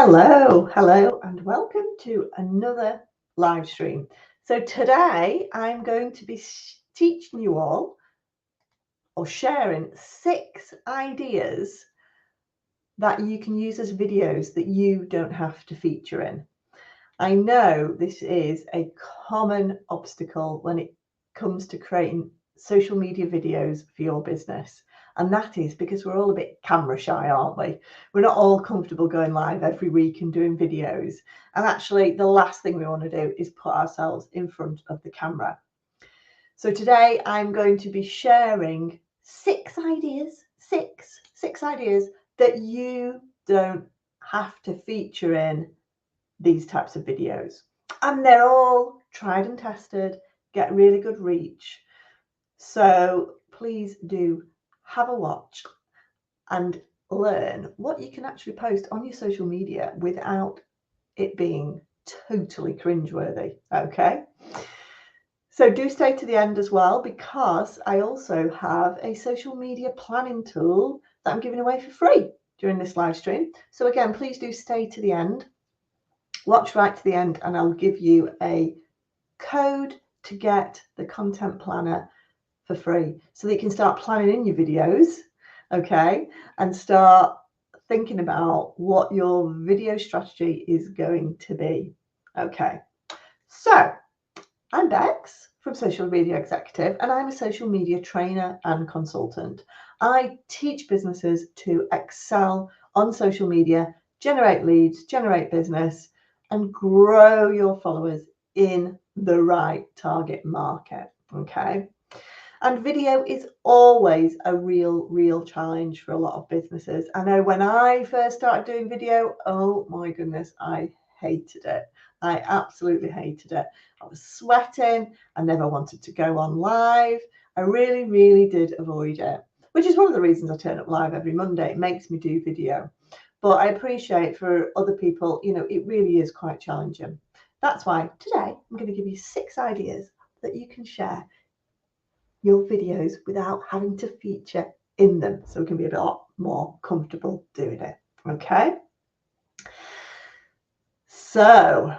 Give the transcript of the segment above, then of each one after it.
Hello, and welcome to another live stream. So today I'm going to be teaching you all or sharing 6 ideas that you can use as videos that you don't have to feature in. I know this is a common obstacle when it comes to creating social media videos for your business. And that is because we're all a bit camera shy, aren't we? We're not all comfortable going live every week and doing videos. And actually, the last thing we want to do is put ourselves in front of the camera. So today I'm going to be sharing 6 ideas, six ideas that you don't have to feature in these types of videos. And they're all tried and tested, get really good reach. So please do have a watch and learn what you can actually post on your social media without it being totally cringeworthy. Okay. So do stay to the end as well, because I also have a social media planning tool that I'm giving away for free during this live stream. So again, please do stay to the end. Watch right to the end and I'll give you a code to get the content planner for free so that you can start planning in your videos, okay, and start thinking about what your video strategy is going to be. Okay, so I'm Bex from Social Media Executive, and I'm a social media trainer and consultant. I teach businesses to excel on social media, generate leads, generate business, and grow your followers in the right target market. Okay. And video is always a real challenge for a lot of businesses. I know when I first started doing video, oh my goodness, I hated it. I absolutely hated it. I was sweating. I never wanted to go on live. I really did avoid it, which is one of the reasons I turn up live every Monday. It makes me do video. But I appreciate for other people, it really is quite challenging. That's why today I'm going to give you 6 ideas that you can share your videos without having to feature in them, so we can be a lot more comfortable doing it. Okay, so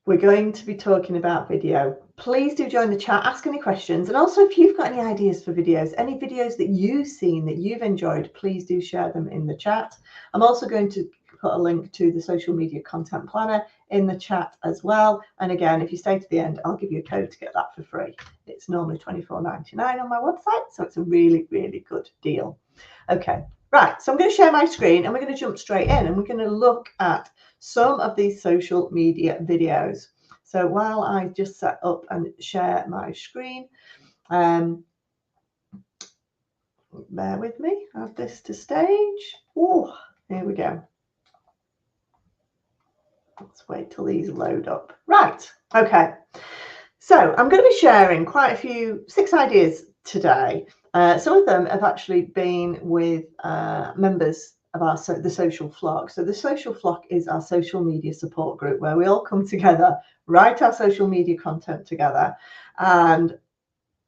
we're going to be talking about video. Please do join the chat, ask any questions, and also if you've got any ideas for videos, any videos that you've seen that you've enjoyed, please do share them in the chat. I'm also going to put a link to the social media content planner in the chat as well. And again, if you stay to the end, I'll give you a code to get that for free. It's normally $24.99 on my website, so it's a really good deal. Okay, right, so I'm going to share my screen and we're going to jump straight in and we're going to look at some of these social media videos. So while I just set up and share my screen, bear with me, add this to stage. Oh, here we go. Let's wait till these load up. Right, okay. So I'm going to be sharing quite a few 6 ideas today. Some of them have actually been with members of the social flock. So the social flock is our social media support group where we all come together, write our social media content together. And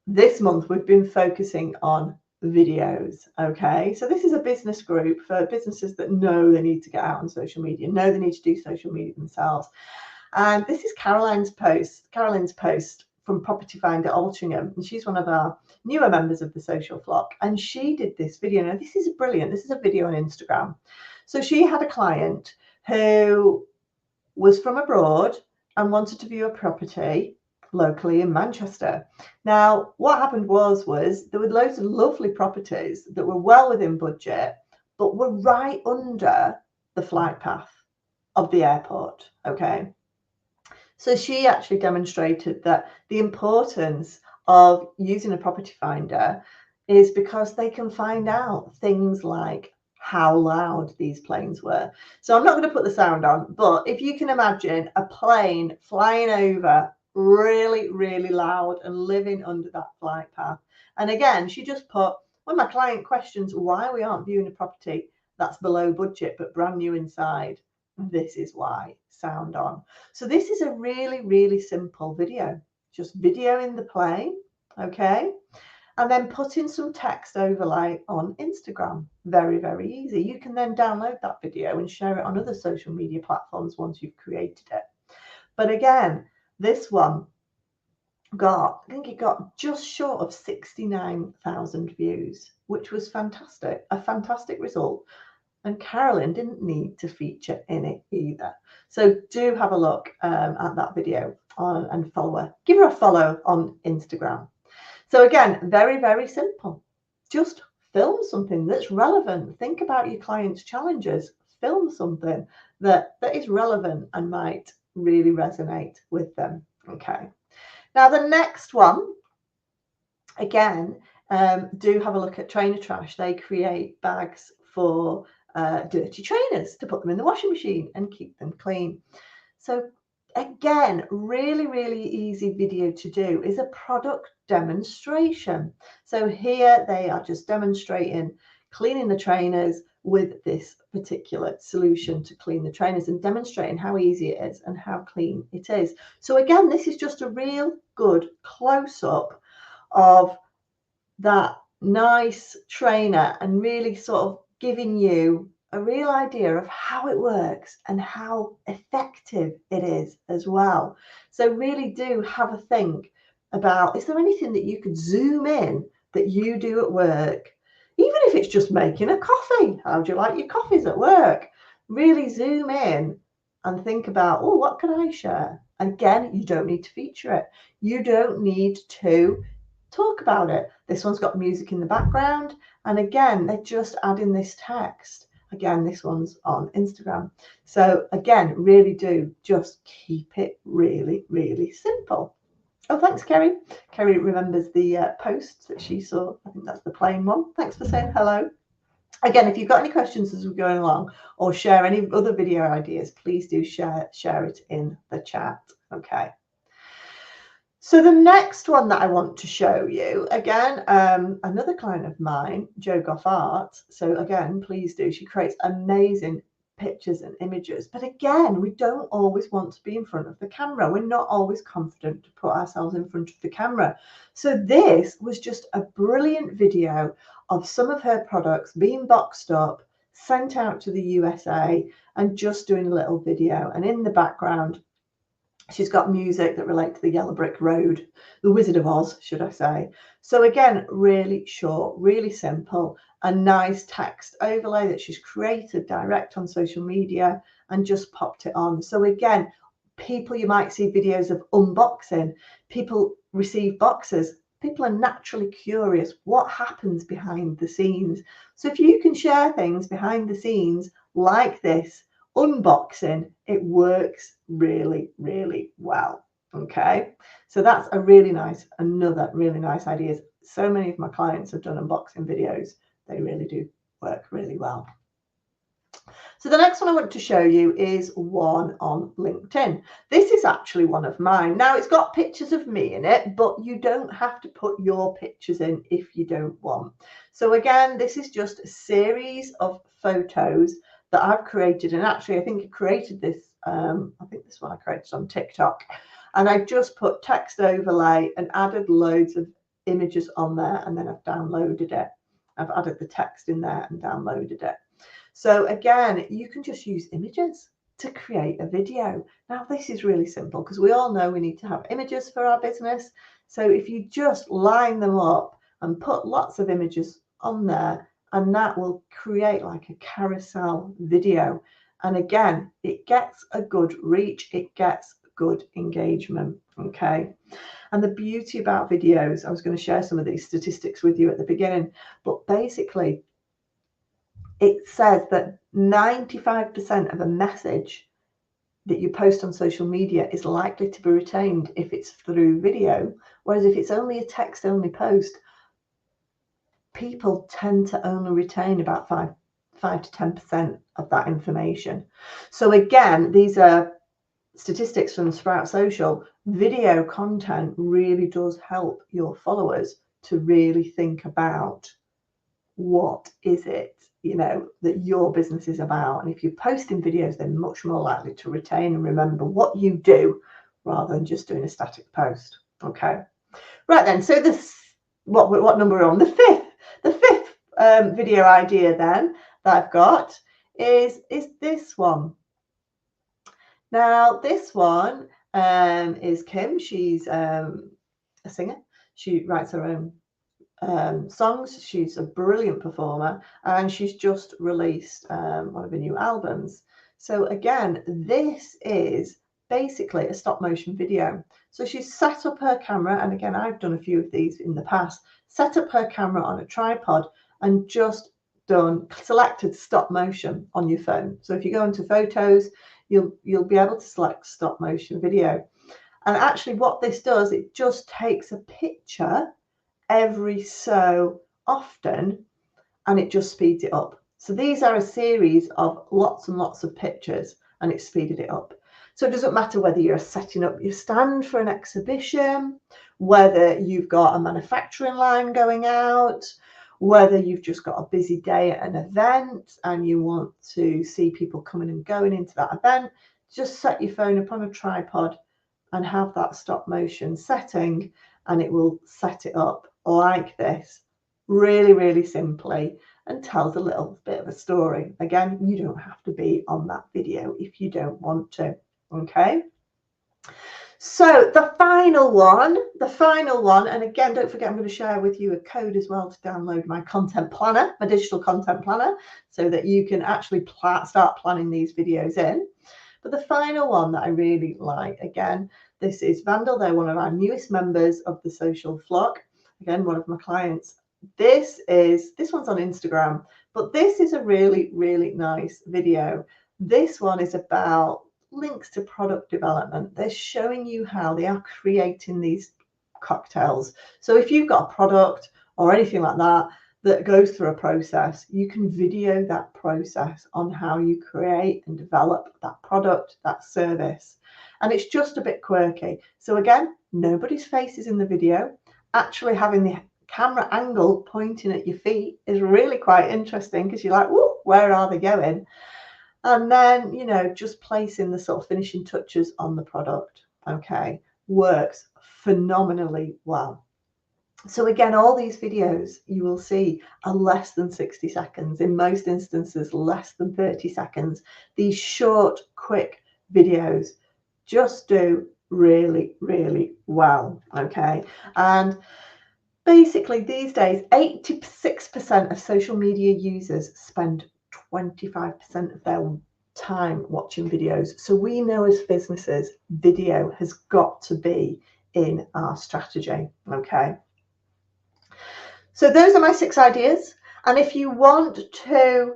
this month we've been focusing on videos. Okay, so this is a business group for businesses that know they need to get out on social media, know they need to do social media themselves. And this is Caroline's post from Property Finder Altrincham, and she's one of our newer members of the social flock. And she did this video. Now, this is brilliant. This is a video on Instagram. So she had a client who was from abroad and wanted to view a property locally in Manchester. Now, what happened was there were loads of lovely properties that were well within budget, but were right under the flight path of the airport. Okay. So she actually demonstrated that the importance of using a property finder is because they can find out things like how loud these planes were. So I'm not going to put the sound on, but if you can imagine a plane flying over really loud and living under that flight path. And again, she just put, when my client questions why we aren't viewing a property that's below budget but brand new inside, this is why, sound on. So this is a really simple video, just video in the plane. Okay, and then put in some text overlay on Instagram. Very, very easy. You can then download that video and share it on other social media platforms once you've created it. But again, this one I think it got just short of 69,000 views, which was fantastic, a fantastic result. And Carolyn didn't need to feature in it either. So do have a look at that video and follow her. Give her a follow on Instagram. So again, very, very simple. Just film something that's relevant. Think about your clients' challenges. Film something that is relevant and might really resonate with them. Okay. Now the next one, again, do have a look at Trainer Trash. They create bags for dirty trainers to put them in the washing machine and keep them clean. So again, really, really easy video to do is a product demonstration. So here they are just demonstrating cleaning the trainers with this particular solution to clean the trainers and demonstrating how easy it is and how clean it is. So again, this is just a real good close-up of that nice trainer and really sort of giving you a real idea of how it works and how effective it is as well. So really do have a think about, is there anything that you could zoom in that you do at work? Even if it's just making a coffee. How do you like your coffees at work? Really zoom in and think about, oh, what can I share? Again, you don't need to feature it. You don't need to talk about it. This one's got music in the background. And again, they're just adding this text. Again, this one's on Instagram. So again, really do just keep it really, really simple. Oh, thanks, Kerry. Kerry remembers the post that she saw. I think that's the plain one. Thanks for saying hello. Again, if you've got any questions as we're going along or share any other video ideas, please do share it in the chat. Okay. So the next one that I want to show you, again, another client of mine, Jo Goff Art. So again, please do. She creates amazing pictures and images. But again, we don't always want to be in front of the camera. We're not always confident to put ourselves in front of the camera. So this was just a brilliant video of some of her products being boxed up, sent out to the USA, and just doing a little video. And in the background, she's got music that relates to the Yellow Brick Road, the Wizard of Oz, should I say. So again, really short, really simple, a nice text overlay that she's created direct on social media and just popped it on. So again, people, you might see videos of unboxing, people receive boxes. People are naturally curious what happens behind the scenes. So if you can share things behind the scenes like this, unboxing, it works really, really well. Okay, so that's a really nice, another really nice idea. So many of my clients have done unboxing videos. They really do work really well. So the next one I want to show you is one on LinkedIn. This is actually one of mine. Now it's got pictures of me in it, but you don't have to put your pictures in if you don't want. So again, this is just a series of photos that I've created. And actually, I think I created this, I think this one I created on TikTok. And I just put text overlay and added loads of images on there. And then I've downloaded it. I've added the text in there and downloaded it. So again, you can just use images to create a video. Now, this is really simple because we all know we need to have images for our business. So if you just line them up and put lots of images on there, and that will create like a carousel video. And again, it gets a good reach, it gets good engagement. Okay. And the beauty about videos, I was going to share some of these statistics with you at the beginning, but basically, it says that 95% of a message that you post on social media is likely to be retained if it's through video, whereas if it's only a text-only post, people tend to only retain about 5 to 10% of that information. So again, these are statistics from Sprout Social. Video content really does help your followers to really think about what is it, you know, that your business is about. And if you're posting videos, they're much more likely to retain and remember what you do rather than just doing a static post. Okay, right then, so what number we're on? The fifth video idea then that I've got is this one. Now this one is Kim. She's a singer. She writes her own songs. She's a brilliant performer, and she's just released one of her new albums. So again, this is basically a stop motion video. So she's set up her camera, and again, I've done a few of these in the past, set up her camera on a tripod and just selected stop motion on your phone. So if you go into photos, you'll be able to select stop motion video. And actually what this does, it just takes a picture every so often and it just speeds it up. So these are a series of lots and lots of pictures and it speeded it up. So it doesn't matter whether you're setting up your stand for an exhibition, whether you've got a manufacturing line going out, whether you've just got a busy day at an event and you want to see people coming and going into that event, just set your phone up on a tripod and have that stop motion setting and it will set it up like this, really, really simply, and tells a little bit of a story. Again, you don't have to be on that video if you don't want to, okay? So the final one, and again, don't forget, I'm going to share with you a code as well to download my content planner, my digital content planner, so that you can actually start planning these videos in. But the final one that I really like, again, this is Vandal. They're one of our newest members of the social flock. Again, one of my clients. This one's on Instagram, but this is a really, really nice video. This one is about links to product development. They're showing you how they are creating these cocktails. So if you've got a product or anything like that that goes through a process, you can video that process on how you create and develop that product, that service. And it's just a bit quirky. So again, nobody's face is in the video. Actually having the camera angle pointing at your feet is really quite interesting because you're like, whoa, where are they going? And then, you know, just placing the sort of finishing touches on the product, okay, works phenomenally well. So again, all these videos you will see are less than 60 seconds, in most instances less than 30 seconds. These short, quick videos just do really, really well, okay? And basically these days, 86% of social media users spend 25% of their time watching videos. So we know as businesses, video has got to be in our strategy, okay? So those are my 6 ideas. And if you want to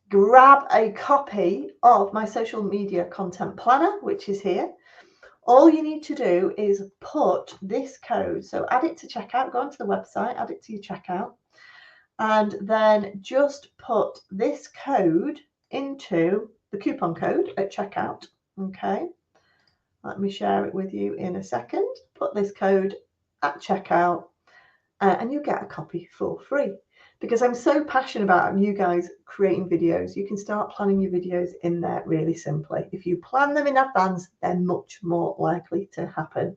grab a copy of my social media content planner, which is here, all you need to do is put this code. So add it to checkout, go onto the website, add it to your checkout, and then just put this code into the coupon code at checkout. Okay, let me share it with you in a second. Put this code at checkout and you get a copy for free. Because I'm so passionate about you guys creating videos, you can start planning your videos in there really simply. If you plan them in advance, they're much more likely to happen.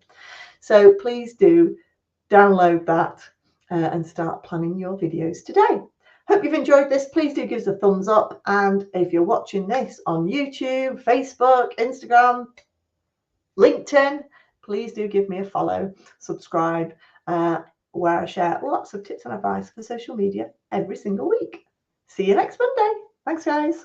So please do download that and start planning your videos today. Hope you've enjoyed this. Please do give us a thumbs up. And if you're watching this on YouTube, Facebook, Instagram, LinkedIn, please do give me a follow, subscribe, where I share lots of tips and advice for social media every single week. See you next Monday. Thanks, guys.